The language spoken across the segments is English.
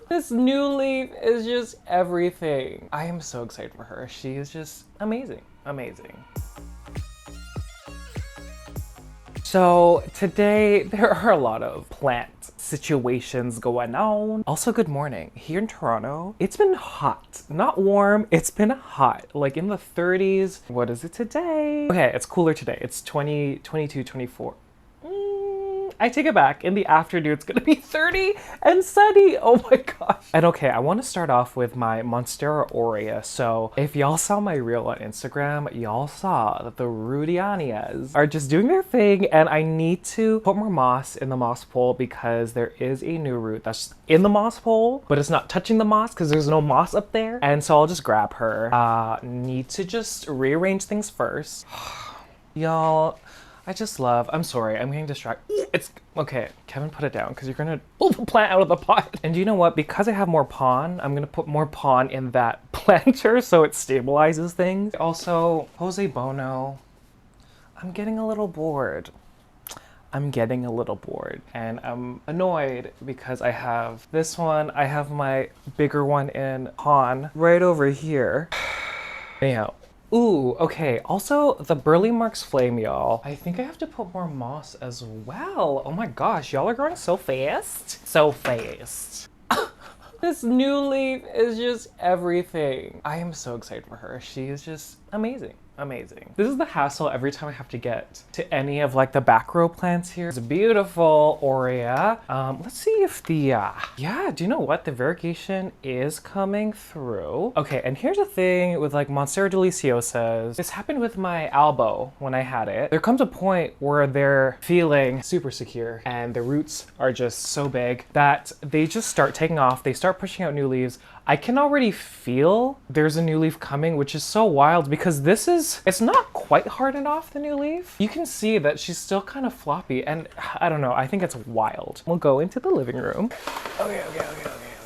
This new leaf is just everything. I am so excited for her. She is just amazing, amazing. So today there are a lot of plant situations going on. Also, good morning. Here in Toronto, it's been hot. Not warm, it's been hot. Like in the 30s. What is it today? Okay, it's cooler today. It's 22, 24. I take it back. In the afternoon, it's gonna be 30 and sunny. Oh my gosh. And okay, I want to start off with my Monstera Aurea. So if y'all saw my reel on Instagram, y'all saw that the Rudianias are just doing their thing, and I need to put more moss in the moss pole because there is a new root that's in the moss pole, but it's not touching the moss because there's no moss up there. And so I'll just grab her. Need to just rearrange things first. Y'all, I'm sorry, I'm getting distracted. It's okay, Kevin, put it down because you're gonna pull the plant out of the pot. And you know what? Because I have more pon, I'm gonna put more pon in that planter so it stabilizes things. Also, Jose Bono, I'm getting a little bored. And I'm annoyed because I have this one, I have my bigger one in pon right over here. Anyhow. Ooh, okay. Also, the Burle Marx flame, y'all. I think I have to put more moss as well. Oh my gosh, y'all are growing so fast. So fast. This new leaf is just everything. I am so excited for her. She is just amazing. Amazing. This is the hassle every time I have to get to any of like the back row plants here. It's a beautiful Aurea. Let's see if the, yeah, do you know what? The variegation is coming through. Okay, and here's the thing with like Monstera deliciosas. This happened with my Albo when I had it. There comes a point where they're feeling super secure and the roots are just so big that they just start taking off. They start pushing out new leaves. I can already feel there's a new leaf coming, which is so wild because it's not quite hardened off the new leaf. You can see that she's still kind of floppy and I don't know, I think it's wild. We'll go into the living room. Okay.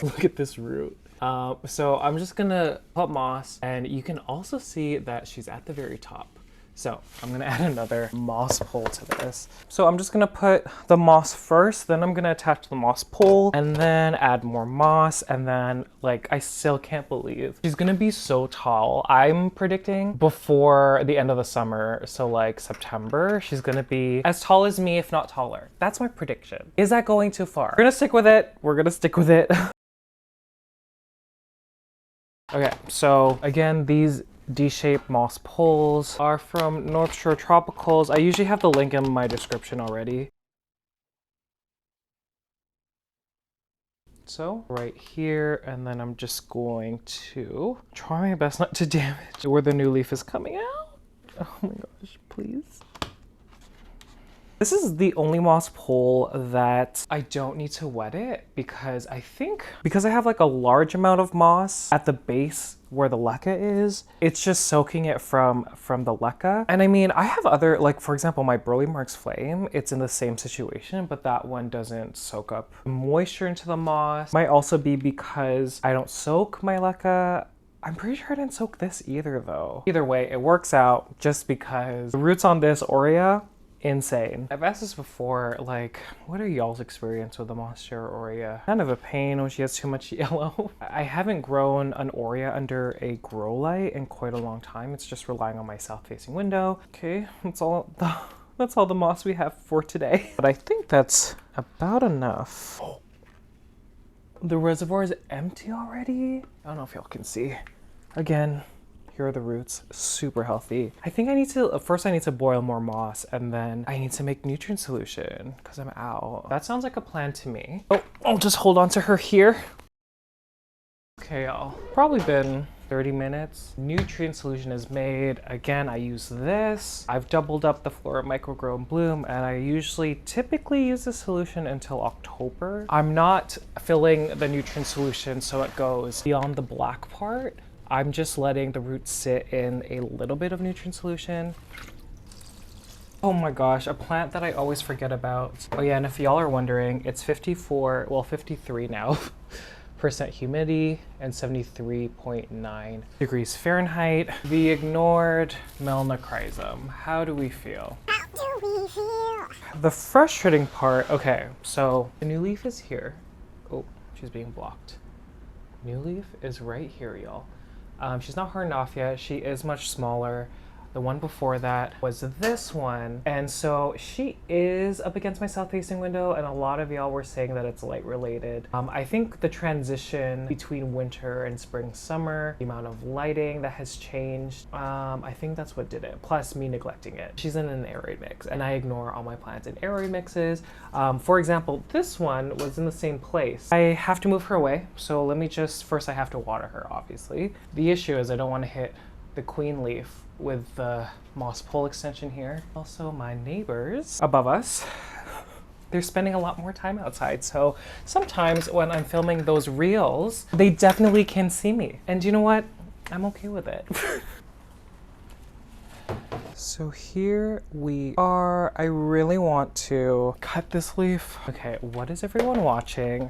Look at this root. So I'm just gonna put moss and you can also see that she's at the very top. So I'm gonna add another moss pole to this. So I'm just gonna put the moss first, then I'm gonna attach the moss pole and then add more moss. And then like, I still can't believe she's gonna be so tall. I'm predicting before the end of the summer. So like September, she's gonna be as tall as me, if not taller. That's my prediction. Is that going too far? We're gonna stick with it. We're gonna stick with it. Okay, so again, these D-shaped moss poles are from North Shore Tropicals. I usually have the link in my description already. So right here, and then I'm just going to try my best not to damage where the new leaf is coming out. Oh my gosh, please. This is the only moss pole that I don't need to wet it because I have like a large amount of moss at the base where the LECA is, it's just soaking it from the LECA. And I mean, I have other, like for example, my Burle Marx flame, it's in the same situation, but that one doesn't soak up moisture into the moss. Might also be because I don't soak my LECA. I'm pretty sure I didn't soak this either though. Either way, it works out just because the roots on this Aurea, insane. I've asked this before, like, what are y'all's experience with the Monstera Aurea? Kind of a pain when she has too much yellow. I haven't grown an Aurea under a grow light in quite a long time. It's just relying on my south-facing window. Okay, that's all the moss we have for today. But I think that's about enough. The reservoir is empty already. I don't know if y'all can see. Again, here are the roots, super healthy. I think first I need to boil more moss and then I need to make nutrient solution because I'm out. That sounds like a plan to me. Oh, I'll just hold on to her here. Okay, y'all, probably been 30 minutes. Nutrient solution is made. Again, I use this. I've doubled up the FloraMicro Grow and Bloom, and I typically use this solution until October. I'm not filling the nutrient solution so it goes beyond the black part. I'm just letting the roots sit in a little bit of nutrient solution. Oh my gosh, a plant that I always forget about. Oh yeah, and if y'all are wondering, it's 53 now % humidity and 73.9 degrees Fahrenheit. The ignored Melanochrysum. How do we feel? The frustrating part, okay, so the new leaf is here. Oh, she's being blocked. New leaf is right here, y'all. She's not hardened off yet. She is much smaller. The one before that was this one. And so she is up against my south-facing window, and a lot of y'all were saying that it's light related. I think the transition between winter and spring, summer, the amount of lighting that has changed, I think that's what did it. Plus me neglecting it. She's in an aeroid mix, and I ignore all my plants in aeroid mixes. For example, this one was in the same place. I have to move her away. So let me just, first I have to water her, obviously. The issue is I don't want to hit the queen leaf with the moss pole extension here. Also, my neighbors above us, they're spending a lot more time outside. So sometimes when I'm filming those reels, they definitely can see me. And you know what? I'm okay with it. So here we are. I really want to cut this leaf. Okay, what is everyone watching?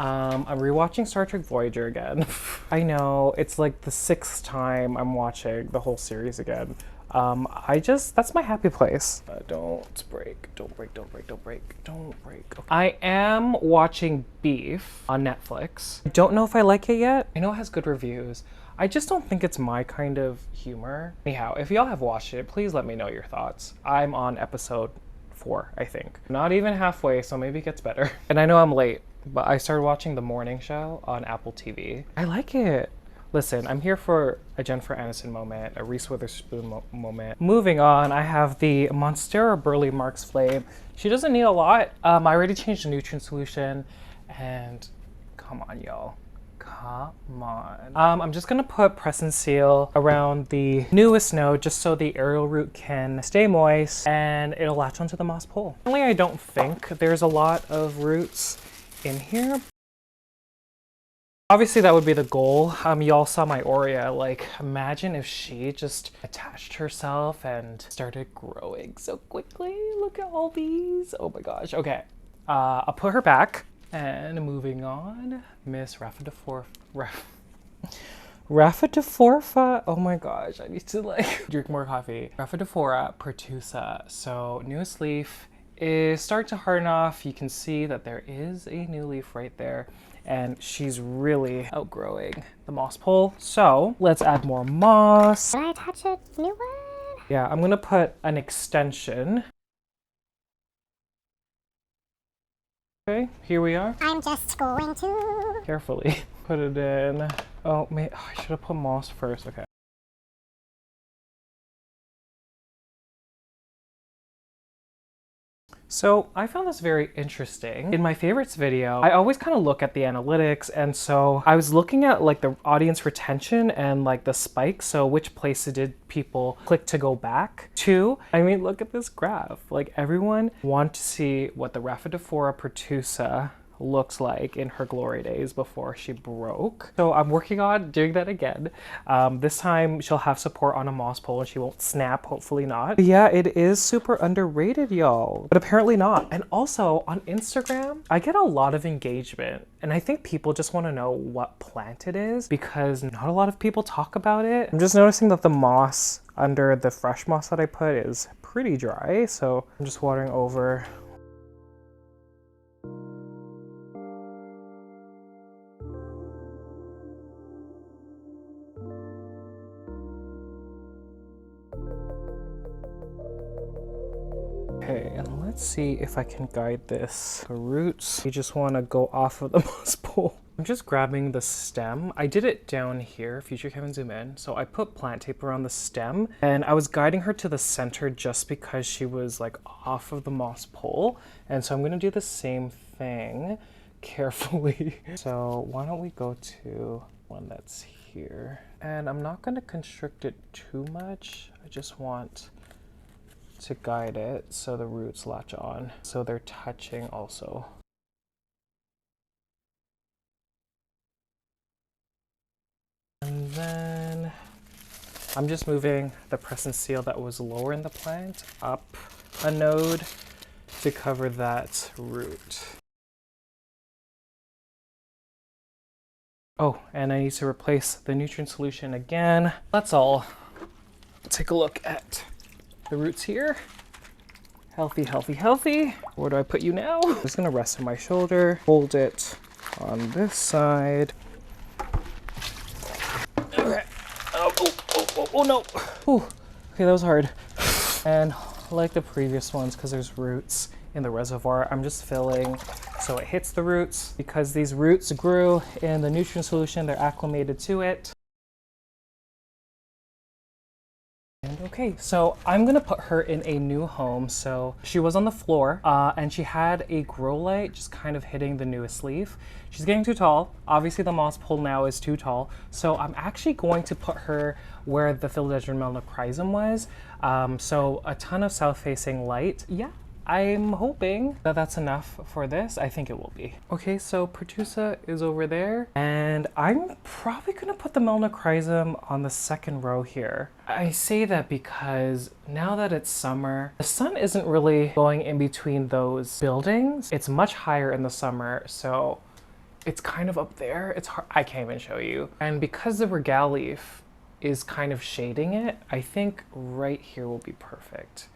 I'm rewatching Star Trek Voyager again. I know, it's like the 6th time I'm watching the whole series again. That's my happy place. Don't break, don't break, don't break, don't break, don't break. Okay. I am watching Beef on Netflix. I don't know if I like it yet. I know it has good reviews. I just don't think it's my kind of humor. Anyhow, if y'all have watched it, please let me know your thoughts. I'm on episode 4, I think. Not even halfway, so maybe it gets better. And I know I'm late, but I started watching The Morning Show on Apple TV. I like it. Listen, I'm here for a Jennifer Aniston moment, a Reese Witherspoon moment. Moving on, I have the Monstera Burle Marx Flame. She doesn't need a lot. I already changed the nutrient solution, and come on, y'all. Come on. I'm just gonna put press and seal around the newest node just so the aerial root can stay moist and it'll latch onto the moss pole. Only I don't think there's a lot of roots in here. Obviously that would be the goal. Y'all saw my Aurea. Like, imagine if she just attached herself and started growing so quickly. Look at all these. Oh my gosh. Okay, I'll put her back. And moving on, Miss Rhaphidophora. Rhaphidophora. Oh my gosh, I need to like drink more coffee. Rhaphidophora pertusa. So newest leaf is starting to harden off. You can see that there is a new leaf right there, and she's really outgrowing the moss pole. So let's add more moss. Can I touch a new one? Yeah, I'm gonna put an extension. Okay, here we are. I'm just going to Carefully put it in. Oh, I should have put moss first. Okay. So I found this very interesting. In my favorites video, I always kind of look at the analytics, and so I was looking at like the audience retention and like the spikes. So which places did people click to go back to? I mean, look at this graph. Like, everyone wanted to see what the Rhaphidophora pertusa looks like in her glory days before she broke. So I'm working on doing that again. This time she'll have support on a moss pole and she won't snap, hopefully not. But yeah, it is super underrated, y'all. But apparently not. And also on Instagram, I get a lot of engagement, and I think people just want to know what plant it is because not a lot of people talk about it. I'm just noticing that the moss under the fresh moss that I put is pretty dry, so I'm just watering over. Okay, and let's see if I can guide this. The roots, you just want to go off of the moss pole. I'm just grabbing the stem. I did it down here, Future Kevin zoom in. So I put plant tape around the stem, and I was guiding her to the center just because she was like off of the moss pole. And so I'm gonna do the same thing carefully. So why don't we go to one that's here? And I'm not gonna constrict it too much. I just want to guide it so the roots latch on, so they're touching also. And then I'm just moving the press and seal that was lower in the plant up a node to cover that root. Oh, and I need to replace the nutrient solution again. That's all. Take a look at the roots here. Healthy, healthy, healthy. Where do I put you now? I'm just gonna rest on my shoulder, hold it on this side. oh no. Whew. Okay, that was hard. And like the previous ones, because there's roots in the reservoir, I'm just filling so it hits the roots. Because these roots grew in the nutrient solution, they're acclimated to it. And okay, so I'm gonna put her in a new home. So she was on the floor and she had a grow light just kind of hitting the newest leaf. She's getting too tall. Obviously the moss pole now is too tall. So I'm actually going to put her where the Philodendron Melanochrysum was. So a ton of south-facing light. Yeah, I'm hoping that that's enough for this. I think it will be. Okay, so Pertusa is over there, and I'm probably gonna put the Melanochrysum on the second row here. I say that because now that it's summer, the sun isn't really going in between those buildings. It's much higher in the summer, so it's kind of up there. It's hard, I can't even show you. And because the regale leaf is kind of shading it, I think right here will be perfect.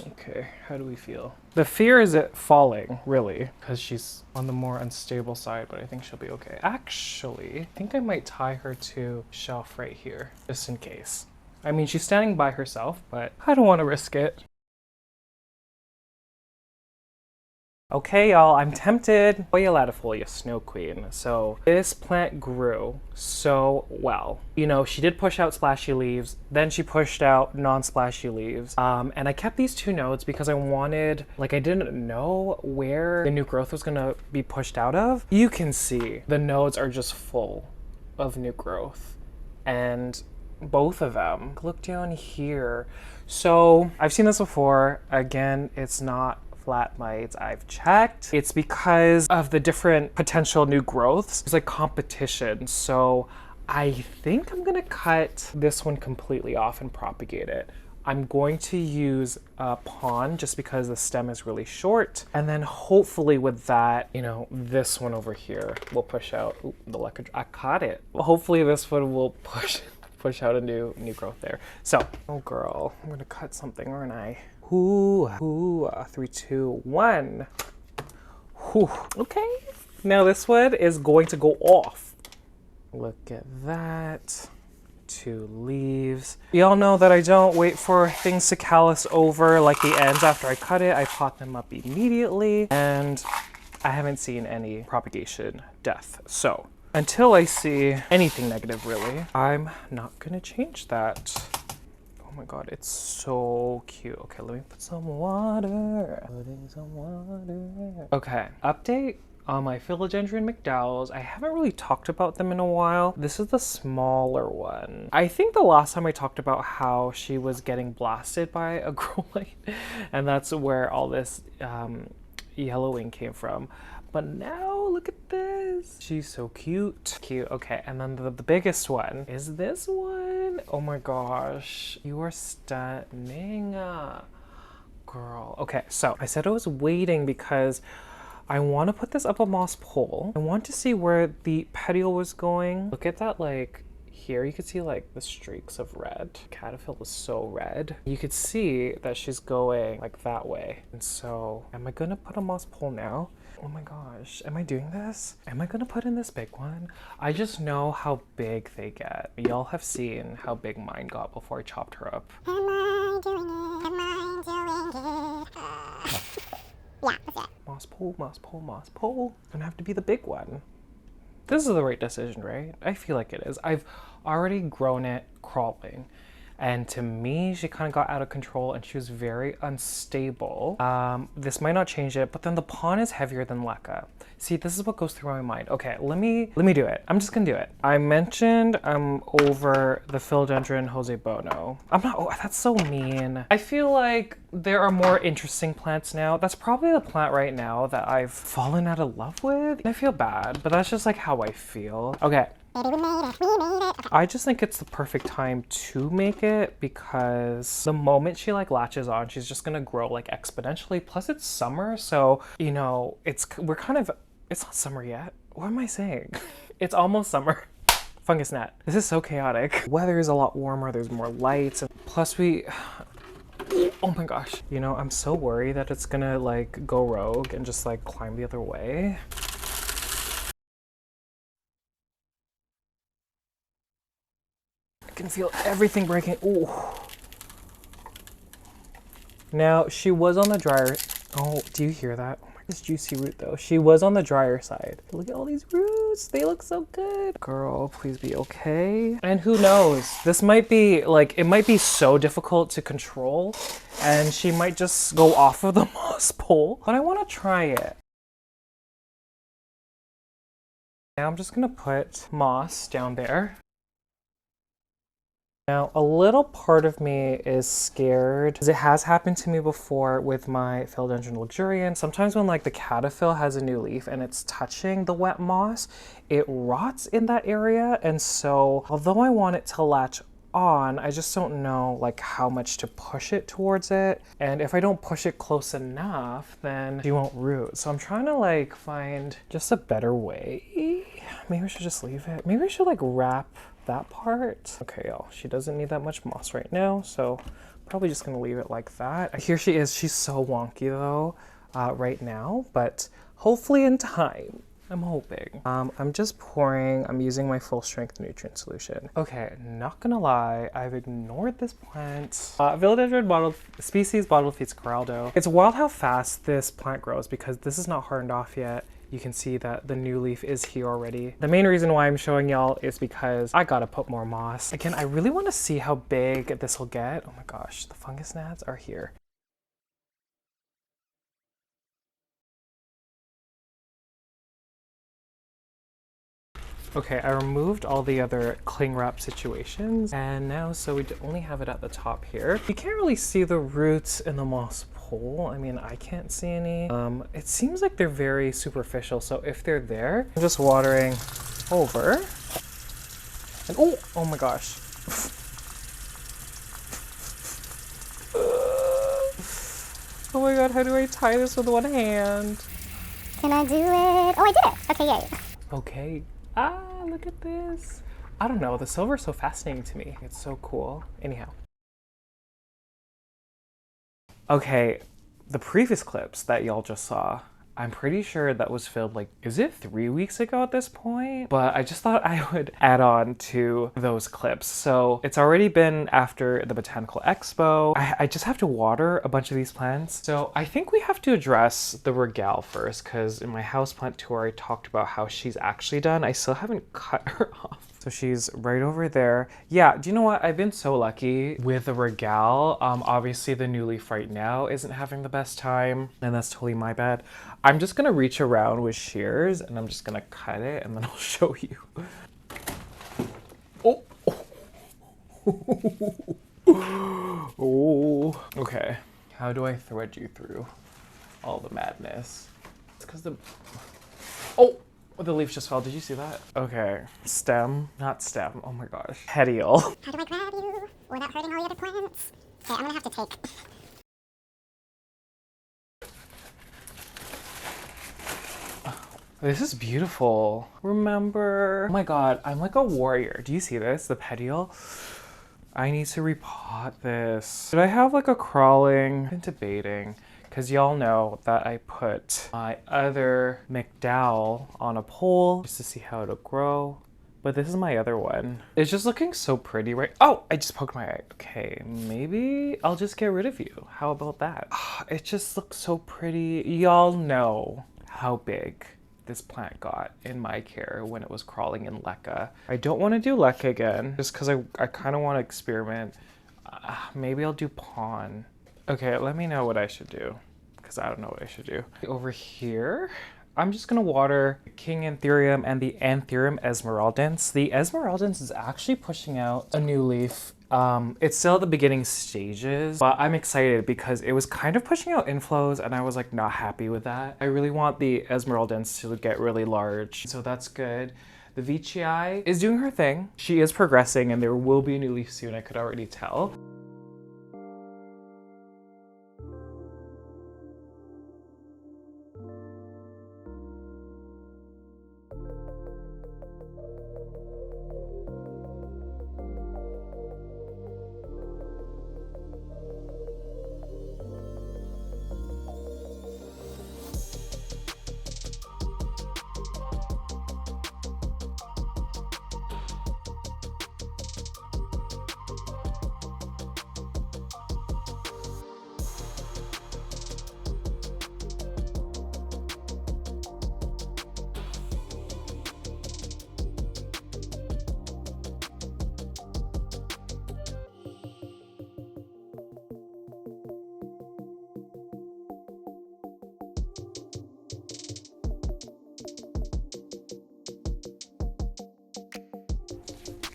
Okay, how do we feel? The fear is it falling, really, because she's on the more unstable side, but I think she'll be okay. Actually, I think I might tie her to shelf right here, just in case. I mean, she's standing by herself, but I don't want to risk it. Okay, y'all, I'm tempted. Hoya Snow Queen. So this plant grew so well. You know, she did push out splashy leaves, then she pushed out non-splashy leaves. And I kept these two nodes because I wanted, like, I didn't know where the new growth was gonna be pushed out of. You can see the nodes are just full of new growth. And both of them, look down here. So I've seen this before. Again, it's not flat mites. I've checked. It's because of the different potential new growths. There's like competition. So I think I'm gonna cut this one completely off and propagate it. I'm going to use a pond just because the stem is really short. And then hopefully with that, you know, this one over here will push out. Ooh, the LECA, I caught it. Hopefully this one will push out a new growth there. So, oh girl, I'm gonna cut something, aren't I? Ooh, 3, 2, 1. Whew. Okay, now this one is going to go off. Look at that. 2 leaves. Y'all know that I don't wait for things to callus over like the ends after I cut it. I pot them up immediately, and I haven't seen any propagation death. So until I see anything negative, really, I'm not gonna change that. Oh my god, it's so cute. Okay, let me put some water. Putting some water. Okay, update on my Philodendron McDowells. I haven't really talked about them in a while. This is the smaller one. I think the last time I talked about how she was getting blasted by a grow light, and that's where all this yellowing came from. But now look at this. She's so cute. Cute. Okay, and then the biggest one is this one. Oh my gosh, you are stunning, girl. Okay, so I said I was waiting because I want to put this up a moss pole. I want to see where the petiole was going. Look at that, like here you could see like the streaks of red. Caterpillar is so red. You could see that she's going like that way. And so am I gonna put a moss pole now? Oh my gosh, am I doing this? Am I gonna put in this big one? I just know how big they get. Y'all have seen how big mine got before I chopped her up. Am I doing it? Am I doing it? Yeah, that's it. Moss pole, moss pole, moss pole. Gonna have to be the big one. This is the right decision, right? I feel like it is. I've already grown it crawling. And to me, she kind of got out of control and she was very unstable. This might not change it, but then the pond is heavier than LECA. See, this is what goes through my mind. Okay, let me do it. I'm just gonna do it. I mentioned I'm over the Philodendron Jose Bono. I'm not, oh, that's so mean. I feel like there are more interesting plants now. That's probably the plant right now that I've fallen out of love with. I feel bad, but that's just like how I feel. Okay. Baby, we made it. We made it. I just think it's the perfect time to make it because the moment she like latches on, she's just gonna grow like exponentially. Plus it's summer, so you know, it's not summer yet. What am I saying? It's almost summer. Fungus gnat. This is so chaotic. Weather is a lot warmer, there's more lights, and plus oh my gosh. You know, I'm so worried that it's gonna like go rogue and just like climb the other way. can feel everything breaking. Ooh. Now, she was on the drier. Oh, do you hear that? Oh my, this juicy root though. She was on the drier side. Look at all these roots. They look so good. Girl, please be okay. And who knows? This might be like, it might be so difficult to control and she might just go off of the moss pole, but I want to try it. Now I'm just gonna put moss down there. Now, a little part of me is scared because it has happened to me before with my Philodendron luxurians. Sometimes when like the caterpillar has a new leaf and it's touching the wet moss, it rots in that area. And so although I want it to latch on, I just don't know like how much to push it towards it. And if I don't push it close enough, then she won't root. So I'm trying to like find just a better way. Maybe I should just leave it. Maybe I should like wrap that part. Okay, y'all, she doesn't need that much moss right now, so probably just gonna leave it like that. Here she is. She's so wonky though right now, but hopefully in time. I'm hoping. I'm just pouring, I'm using my full strength nutrient solution. Okay, not gonna lie, I've ignored this plant. Philodendron species bottled feeds Coraldo. It's wild how fast this plant grows because this is not hardened off yet. You can see that the new leaf is here already. The main reason why I'm showing y'all is because I gotta put more moss. Again, I really wanna see how big this will get. Oh my gosh, the fungus gnats are here. Okay, I removed all the other cling wrap situations, and now so we only have it at the top here. You can't really see the roots in the moss pole. I mean, I can't see any. It seems like they're very superficial, so if they're there, I'm just watering over. And oh my gosh. Oh my god, how do I tie this with one hand? Can I do it? Oh, I did it. Okay, yay. Okay. Ah, look at this. I don't know, the silver is so fascinating to me. It's so cool. Anyhow. Okay, the previous clips that y'all just saw, I'm pretty sure that was filmed like, is it 3 weeks ago at this point? But I just thought I would add on to those clips. So it's already been after the Botanical Expo. I just have to water a bunch of these plants. So I think we have to address the regale first, because in my houseplant tour, I talked about how she's actually done. I still haven't cut her off. So she's right over there. Yeah, do you know what? I've been so lucky with the regale. Obviously the new leaf right now isn't having the best time, and that's totally my bad. I'm just gonna reach around with shears and I'm just gonna cut it and then I'll show you. Oh. Oh. Okay. How do I thread you through all the madness? It's because the... Oh! The leaf just fell. Did you see that? Okay. Stem. Not stem. Oh my gosh. Petiole. How do I grab you without hurting all the other plants? Okay, I'm gonna have to take. This is beautiful. Remember? Oh my god, I'm like a warrior. Do you see this? The petiole? I need to repot this. Should I have like a crawling? I've been debating. Because y'all know that I put my other McDowell on a pole just to see how it'll grow. But this is my other one. It's just looking so pretty, right? Oh, I just poked my eye. Okay, maybe I'll just get rid of you. How about that? It just looks so pretty. Y'all know how big this plant got in my care when it was crawling in LECA. I don't want to do LECA again, just because I kind of want to experiment. Maybe I'll do pawn. Okay, let me know what I should do, because I don't know what I should do. Over here, I'm just gonna water King Anthurium and the Anthurium esmeraldens. The esmeraldens is actually pushing out a new leaf. It's still at the beginning stages, but I'm excited because it was kind of pushing out inflows and I was like not happy with that. I really want the esmeraldens to get really large, so that's good. The Veitchii is doing her thing. She is progressing and there will be a new leaf soon, I could already tell.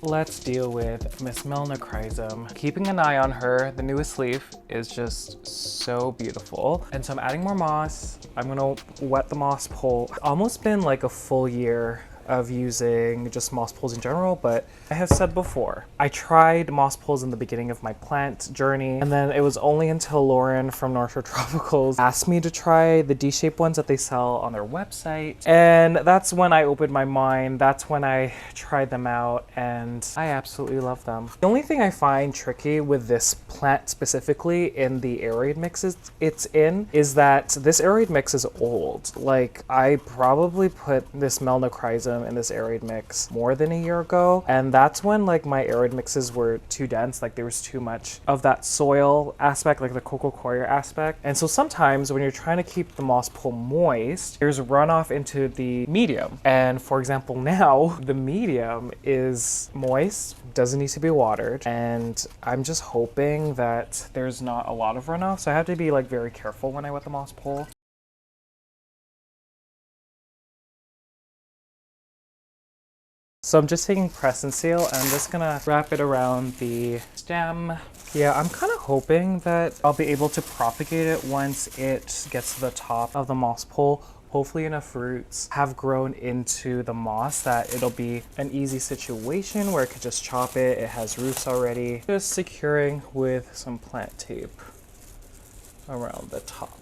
Let's deal with Miss Melanochrysum. Keeping an eye on her. The newest leaf is just so beautiful. And so I'm adding more moss. I'm gonna wet the moss pole. It's almost been like a full year of using just moss poles in general, but I have said before, I tried moss poles in the beginning of my plant journey, and then it was only until Lauren from North Shore Tropicals asked me to try the D-shaped ones that they sell on their website, and that's when I opened my mind. That's when I tried them out, and I absolutely love them. The only thing I find tricky with this plant specifically in the aerate mixes it's in is that this aerate mix is old. Like, I probably put this Melanochrysum in this aerate mix more than a year ago, and that's when like my aerate mixes were too dense, like there was too much of that soil aspect, like the cocoa coir aspect. And so sometimes when you're trying to keep the moss pole moist, there's runoff into the medium. And for example, now the medium is moist, doesn't need to be watered, and I'm just hoping that there's not a lot of runoff, so I have to be like very careful when I wet the moss pole. So I'm just taking press and seal and I'm just gonna wrap it around the stem. Yeah, I'm kind of hoping that I'll be able to propagate it once it gets to the top of the moss pole. Hopefully enough roots have grown into the moss that it'll be an easy situation where I could just chop it. It has roots already. Just securing with some plant tape around the top.